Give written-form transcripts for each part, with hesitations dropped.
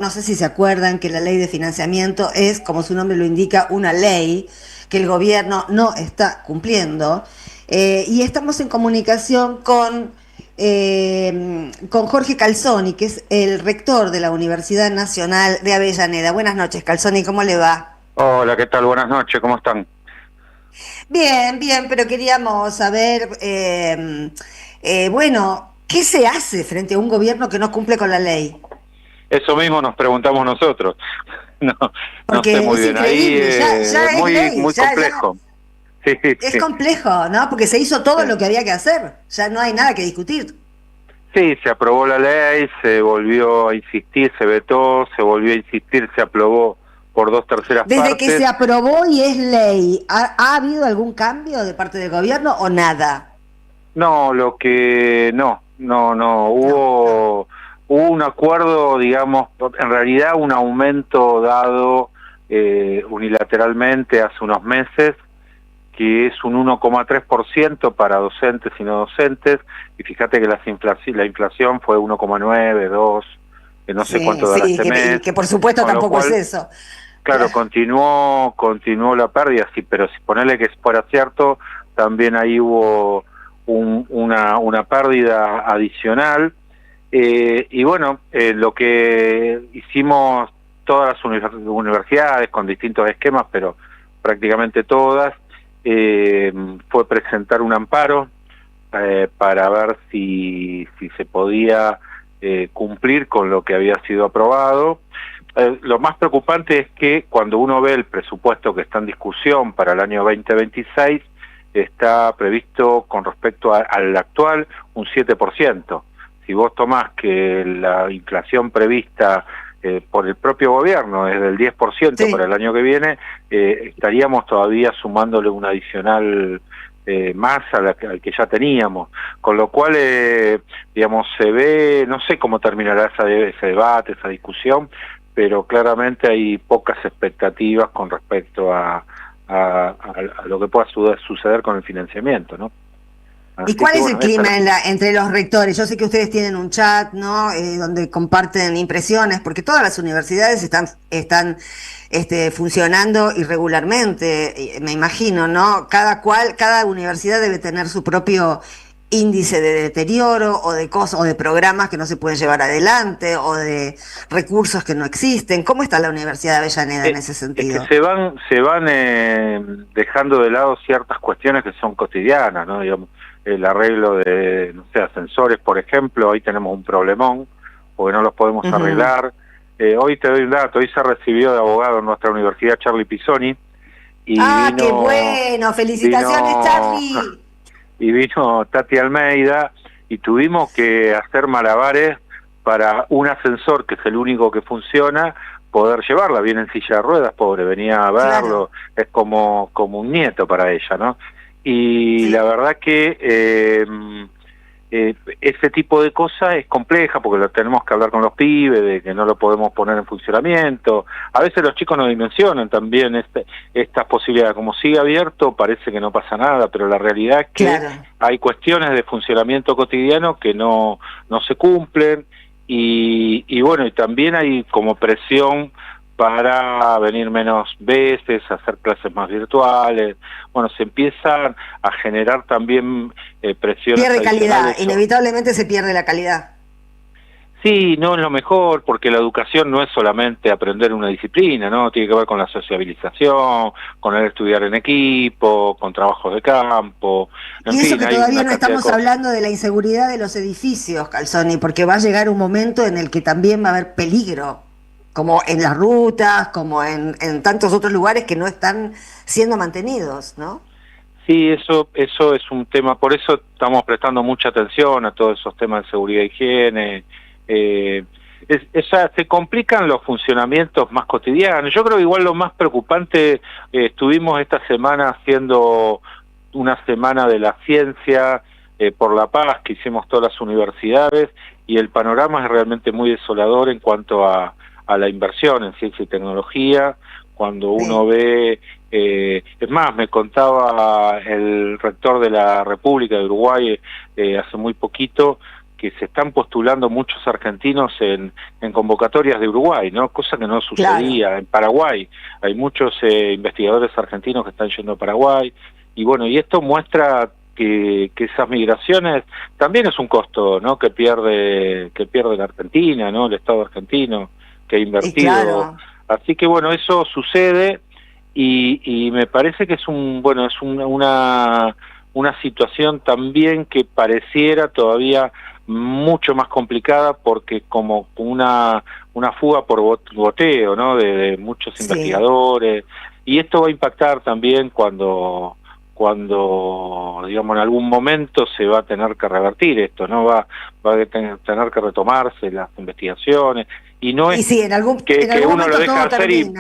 No sé si se acuerdan que la ley de financiamiento es, como su nombre lo indica, una ley que el gobierno no está cumpliendo. Y estamos en comunicación con Jorge Calzoni, que es el rector de la Universidad Nacional de Avellaneda. Buenas noches, Calzoni, ¿cómo le va? Hola, ¿qué tal? Buenas noches, ¿cómo están? Bien, bien, pero queríamos saber, bueno, ¿qué se hace frente a un gobierno que no cumple con la ley? Eso mismo nos preguntamos nosotros. No, no sé Porque muy es bien. Ahí increíble, es ya es muy ley, muy ya complejo. Sí, es sí, complejo, ¿no? Porque se hizo sí. todo lo que había que hacer, ya no hay nada que discutir. Sí, se aprobó la ley, se volvió a insistir, se vetó, se volvió a insistir, se aprobó por dos terceras Desde que partes. se aprobó y es ley, ¿ha habido algún cambio de parte del gobierno o nada? No, lo que no, No, no. hubo un acuerdo, digamos, en realidad un aumento dado unilateralmente hace unos meses que es un 1,3% para docentes y no docentes, y fíjate que la inflación fue 1,9, 2, que no sé Sí, cuánto dará sí, este y mes, que por supuesto con lo tampoco es cual, eso. claro, continuó la pérdida, sí, pero si ponerle que fuera cierto, también ahí hubo una pérdida adicional, y bueno, lo que hicimos todas las universidades con distintos esquemas, pero prácticamente todas, fue presentar un amparo para ver si se podía cumplir con lo que había sido aprobado. Lo más preocupante es que cuando uno ve el presupuesto que está en discusión para el año 2026, está previsto con respecto al actual un 7%. Si vos tomás que la inflación prevista por el propio gobierno es del 10% para Sí. el año que viene, estaríamos todavía sumándole un adicional más al que ya teníamos, con lo cual, digamos, se ve, no sé cómo terminará ese debate, esa discusión, pero claramente hay pocas expectativas con respecto a lo que pueda suceder con el financiamiento, ¿no? ¿Y Así cuál que es el bueno, esa es clima la... entre los rectores? Yo sé que ustedes tienen un chat, ¿no? Donde comparten impresiones, porque todas las universidades están funcionando irregularmente, me imagino, ¿no? Cada universidad debe tener su propio índice de deterioro o de cosas o de programas que no se pueden llevar adelante o de recursos que no existen. ¿Cómo está la Universidad de Avellaneda en ese Es que sentido? se van dejando de lado ciertas cuestiones que son cotidianas, ¿no? Digamos, el arreglo de, no sé, ascensores, por ejemplo, hoy tenemos un problemón, porque no los podemos Ujú. arreglar. Hoy te doy un dato, hoy se recibió de abogado en nuestra universidad Charlie Pisoni, y Ah, qué bueno, felicitaciones, vino, Charlie. y vino Tati Almeida, y tuvimos que hacer malabares para un ascensor, que es el único que funciona, poder llevarla. Viene en silla de ruedas, pobre, venía a Claro, verlo, es como un nieto para ella, ¿no? Y la sí. verdad que ese tipo de cosas es compleja porque lo tenemos que hablar con los pibes, de que no lo podemos poner en funcionamiento. A veces los chicos no dimensionan también estas posibilidades. Como sigue abierto, parece que no pasa nada, pero la realidad es que Claro. hay cuestiones de funcionamiento cotidiano que no se cumplen, y bueno, y también hay como presión para venir menos veces, hacer clases más virtuales. Bueno, se empiezan a generar también presiones Pierde calidad, adicionales. inevitablemente se pierde la calidad. Sí, no es lo mejor, porque la educación no es solamente aprender una disciplina, ¿no? Tiene que ver con la sociabilización, con el estudiar en equipo, con trabajos de campo, en Y eso fin, que hay todavía una no cantidad de estamos cosas. hablando de la inseguridad de los edificios, Calzoni, porque va a llegar un momento en el que también va a haber peligro, como en las rutas, como en tantos otros lugares que no están siendo mantenidos, ¿no? Sí, eso es un tema, por eso estamos prestando mucha atención a todos esos temas de seguridad e higiene. eh, o sea, se complican los funcionamientos más cotidianos. Yo creo que igual lo más preocupante, estuvimos esta semana haciendo una semana de la ciencia por la paz que hicimos todas las universidades, y el panorama es realmente muy desolador en cuanto a la inversión en ciencia y tecnología. Cuando uno Sí. ve, es más, me contaba el rector de la República de Uruguay hace muy poquito, que se están postulando muchos argentinos en convocatorias de Uruguay, ¿no? Cosa que no sucedía. Claro. En Paraguay hay muchos investigadores argentinos que están yendo a Paraguay, y bueno, y esto muestra que esas migraciones también es un costo, ¿no? Que pierde la Argentina, ¿no? El Estado argentino, que ha invertido. Claro. Así que bueno, eso sucede, y me parece que es una situación también que pareciera todavía mucho más complicada, porque como una fuga por goteo, ¿no? De muchos investigadores, y esto va a impactar también cuando digamos en algún momento se va a tener que revertir esto, ¿no? Va a tener que retomarse las investigaciones, y no es en algún uno lo deja hacer y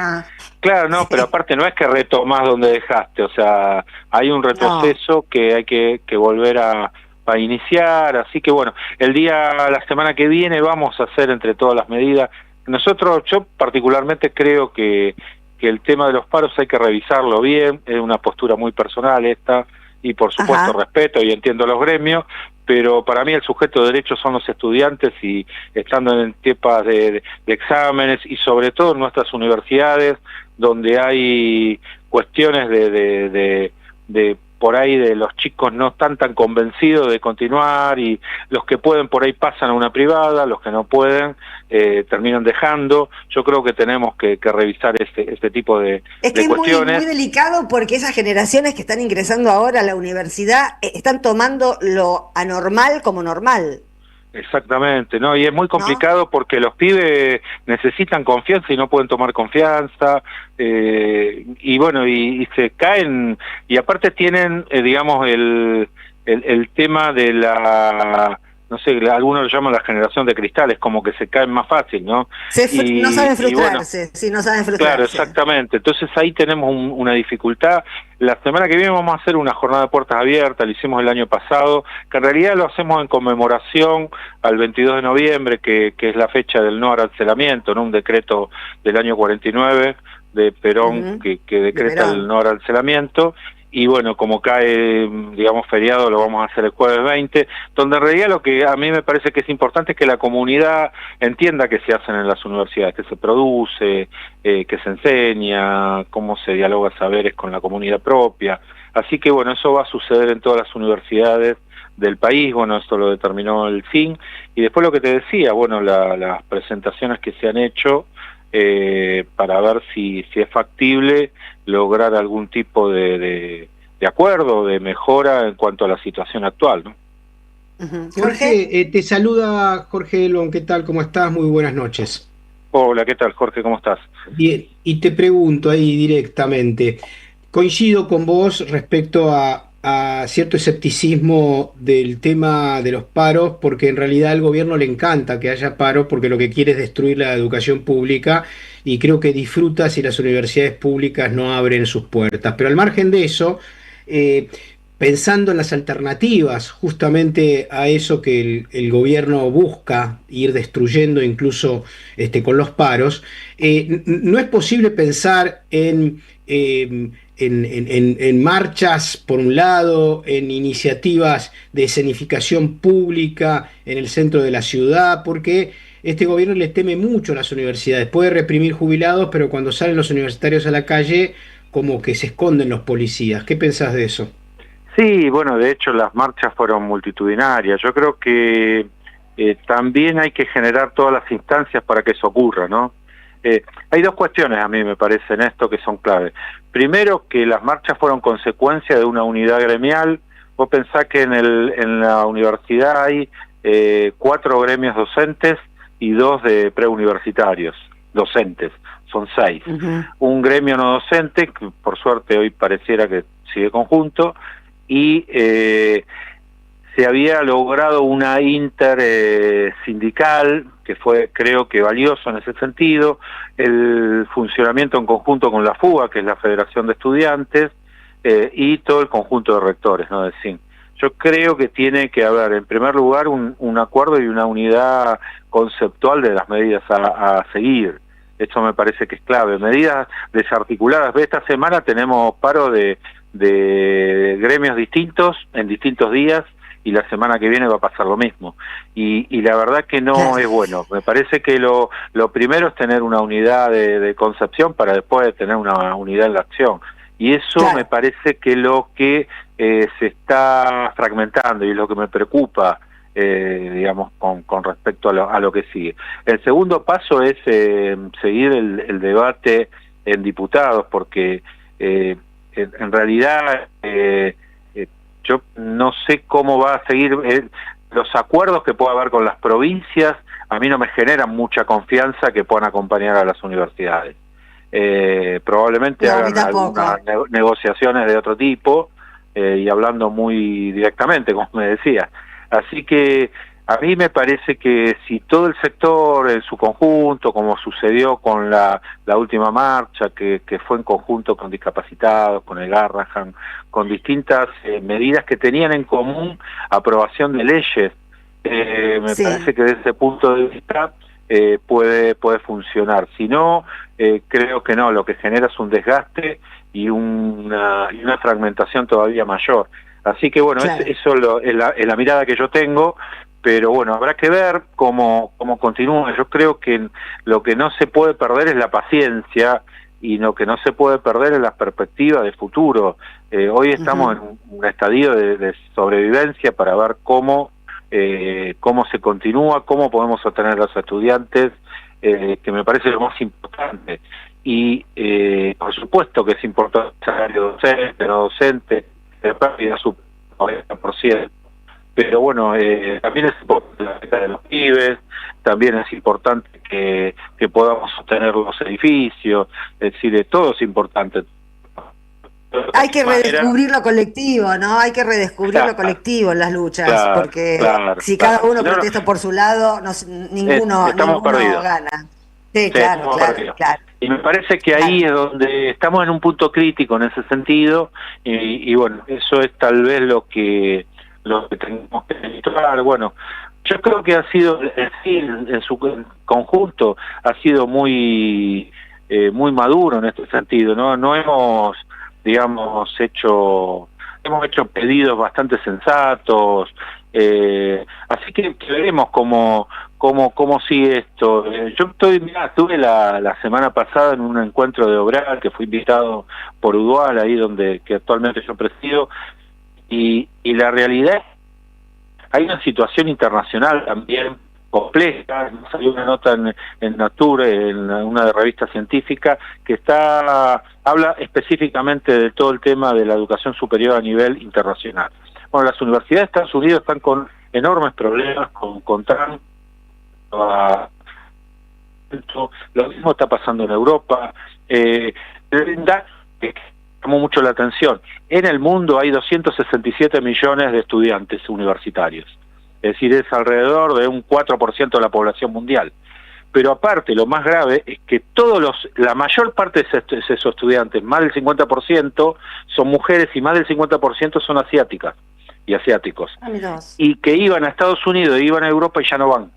claro, no, pero aparte no es que retomás donde dejaste, o sea, hay un retroceso que hay que volver a iniciar. Así que bueno, la semana que viene vamos a hacer entre todas las medidas. Yo particularmente creo que el tema de los paros hay que revisarlo bien, es una postura muy personal esta, y por supuesto respeto y entiendo los gremios, pero para mí el sujeto de derechos son los estudiantes, y estando en etapas de exámenes, y sobre todo en nuestras universidades, donde hay cuestiones de por ahí de los chicos no están tan convencidos de continuar, y los que pueden por ahí pasan a una privada, los que no pueden terminan dejando. Yo creo que tenemos que revisar este tipo de cuestiones. Es muy delicado, porque esas generaciones que están ingresando ahora a la universidad están tomando lo anormal como normal. Exactamente, ¿no? Y es muy complicado, porque los pibes necesitan confianza y no pueden tomar confianza, y bueno, y se caen, y aparte tienen, digamos, el tema de no sé, algunos lo llaman la generación de cristales, como que se caen más fácil, ¿no? No saben frustrarse, no saben frustrarse. Claro, exactamente. Entonces ahí tenemos una dificultad. La semana que viene vamos a hacer una jornada de puertas abiertas, lo hicimos el año pasado, que en realidad lo hacemos en conmemoración al 22 de noviembre, que es la fecha del no arancelamiento, ¿no? Un decreto del año 49 de Perón, que decreta el no arancelamiento. Y bueno, como cae, digamos, feriado, lo vamos a hacer el jueves 20, donde en realidad lo que a mí me parece que es importante es que la comunidad entienda qué se hacen en las universidades, qué se produce, qué se enseña, cómo se dialoga saberes con la comunidad propia. Así que bueno, eso va a suceder en todas las universidades del país. Bueno, esto lo determinó el CIN. Y después lo que te decía, bueno, las presentaciones que se han hecho para ver si es factible lograr algún tipo de acuerdo, de mejora en cuanto a la situación actual, ¿no? Jorge, te saluda Jorge Elon, ¿qué tal? ¿Cómo estás? Muy buenas noches. Hola, ¿qué tal, Jorge? ¿Cómo estás? Bien, y te pregunto ahí directamente, coincido con vos respecto a cierto escepticismo del tema de los paros, porque en realidad al gobierno le encanta que haya paros, porque lo que quiere es destruir la educación pública, y creo que disfruta si las universidades públicas no abren sus puertas. Pero al margen de eso, pensando en las alternativas justamente a eso que el gobierno busca ir destruyendo incluso con los paros, no es posible pensar en marchas, por un lado, en iniciativas de escenificación pública en el centro de la ciudad, porque este gobierno le teme mucho a las universidades. Puede reprimir jubilados, pero cuando salen los universitarios a la calle, como que se esconden los policías. ¿Qué pensás de eso? Sí, bueno, de hecho las marchas fueron multitudinarias. Yo creo que también hay que generar todas las instancias para que eso ocurra, ¿no? Hay dos cuestiones, a mí me parece, en esto que son claves. Primero, que las marchas fueron consecuencia de una unidad gremial. Vos pensás que en la universidad hay 4 gremios docentes y 2 de preuniversitarios docentes, son 6. Un gremio no docente, que por suerte hoy pareciera que sigue conjunto, y se había logrado una intersindical que fue, creo que valioso en ese sentido, el funcionamiento en conjunto con la FUA, que es la Federación de Estudiantes, y todo el conjunto de rectores, ¿no? Del CIN. Yo creo que tiene que haber, en primer lugar, un acuerdo y una unidad conceptual de las medidas a seguir. Esto me parece que es clave. Medidas desarticuladas. Esta semana tenemos paro de gremios distintos en distintos días, y la semana que viene va a pasar lo mismo. Y la verdad que no es bueno. Me parece que lo primero es tener una unidad de concepción para después tener una unidad en la acción. Y eso me parece que lo que se está fragmentando y es lo que me preocupa, digamos, con respecto a lo que sigue. El segundo paso es seguir el debate en diputados, porque en realidad yo no sé cómo va a seguir los acuerdos que pueda haber con las provincias. A mí no me generan mucha confianza que puedan acompañar a las universidades. Probablemente hagan algunas negociaciones de otro tipo, y hablando muy directamente, como me decía. Así que a mí me parece que si todo el sector en su conjunto, como sucedió con la última marcha, que fue en conjunto con discapacitados, con el Garrahan, con distintas medidas que tenían en común aprobación de leyes, me parece que desde ese punto de vista puede funcionar. Si no, creo que no, lo que genera es un desgaste y una fragmentación todavía mayor. Así que bueno, eso es la mirada que yo tengo, pero bueno, habrá que ver cómo continúa. Yo creo que lo que no se puede perder es la paciencia, y lo que no se puede perder es la perspectiva de futuro. Hoy estamos en un estadio de sobrevivencia para ver cómo se continúa, cómo podemos sostener a los estudiantes, que me parece lo más importante. Y por supuesto que es importante el salario docente, no docente, de pérdida su 90%. Pero bueno, también es importante la beca de los pibes, también es importante que podamos sostener los edificios, es decir, todo es importante. Hay que redescubrir lo colectivo, ¿no? Hay que redescubrir lo colectivo en las luchas, porque si cada uno protesta por su lado, ninguno gana. Sí, claro. Y me parece que ahí es donde estamos en un punto crítico en ese sentido, y bueno, eso es tal vez lo que tenemos que mostrar. Bueno, yo creo que ha sido, en su conjunto, ha sido muy maduro en este sentido, ¿no? No hemos, digamos, hemos hecho pedidos bastante sensatos, así que veremos cómo sigue esto. Yo estuve la semana pasada en un encuentro de Obral, que fui invitado por Udual, ahí que actualmente yo presido, y la realidad es que hay una situación internacional también compleja. Salió una nota en Nature, en una revista científica, que habla específicamente de todo el tema de la educación superior a nivel internacional. Bueno, las universidades de Estados Unidos están con enormes problemas con Trump. Lo mismo está pasando en Europa. Llamó mucho la atención. En el mundo hay 267 millones de estudiantes universitarios. Es decir, es alrededor de un 4% de la población mundial. Pero aparte, lo más grave es que la mayor parte de esos estudiantes, más del 50%, son mujeres, y más del 50% son asiáticas y asiáticos. Y que iban a Estados Unidos, iban a Europa y ya no van.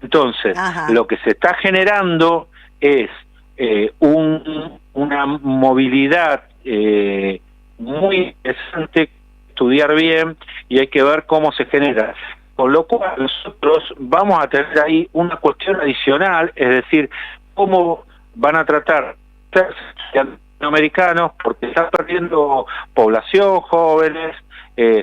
Entonces, lo que se está generando es una movilidad muy interesante, estudiar bien, y hay que ver cómo se genera. Con lo cual nosotros vamos a tener ahí una cuestión adicional, es decir, cómo van a tratar latinoamericanos, porque están perdiendo población, jóvenes,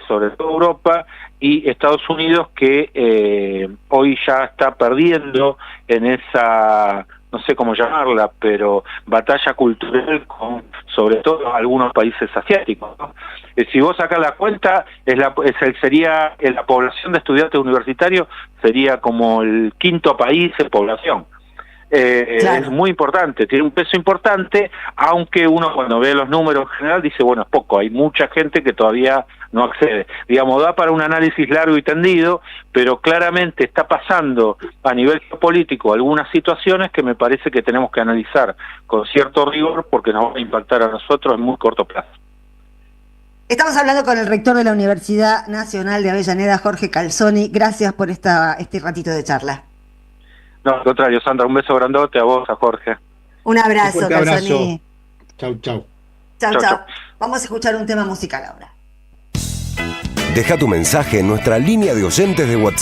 sobre todo Europa y Estados Unidos, que hoy ya está perdiendo en esa, no sé cómo llamarla, pero batalla cultural con sobre todo algunos países asiáticos, ¿no? Si vos sacás la cuenta, sería la población de estudiantes universitarios sería como el quinto país en población. Es muy importante, tiene un peso importante, aunque uno cuando ve los números en general dice, bueno, es poco, hay mucha gente que todavía no accede. Digamos, da para un análisis largo y tendido, pero claramente está pasando a nivel geopolítico algunas situaciones que me parece que tenemos que analizar con cierto rigor, porque nos va a impactar a nosotros en muy corto plazo. Estamos hablando con el rector de la Universidad Nacional de Avellaneda, Jorge Calzoni. Gracias por este ratito de charla. No, al contrario, Sandra, un beso grandote a vos, a Jorge. Un abrazo, Calzoni. Chau. Chau. Vamos a escuchar un tema musical ahora. Deja tu mensaje en nuestra línea de oyentes de WhatsApp.